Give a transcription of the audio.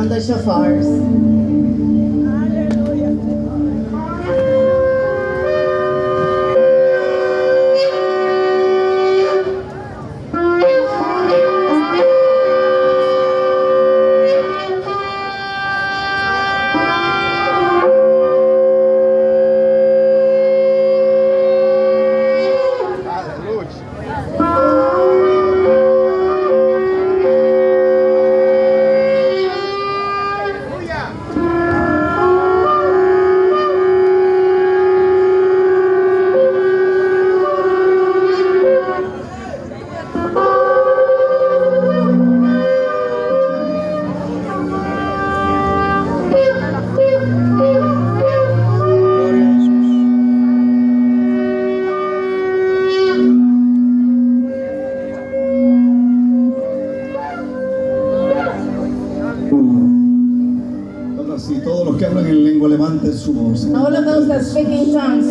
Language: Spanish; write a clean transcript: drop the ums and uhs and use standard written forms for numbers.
tocando shofars. Ahora sí, todos los que hablan en lengua levanten su voz. All of those that speak in tongues,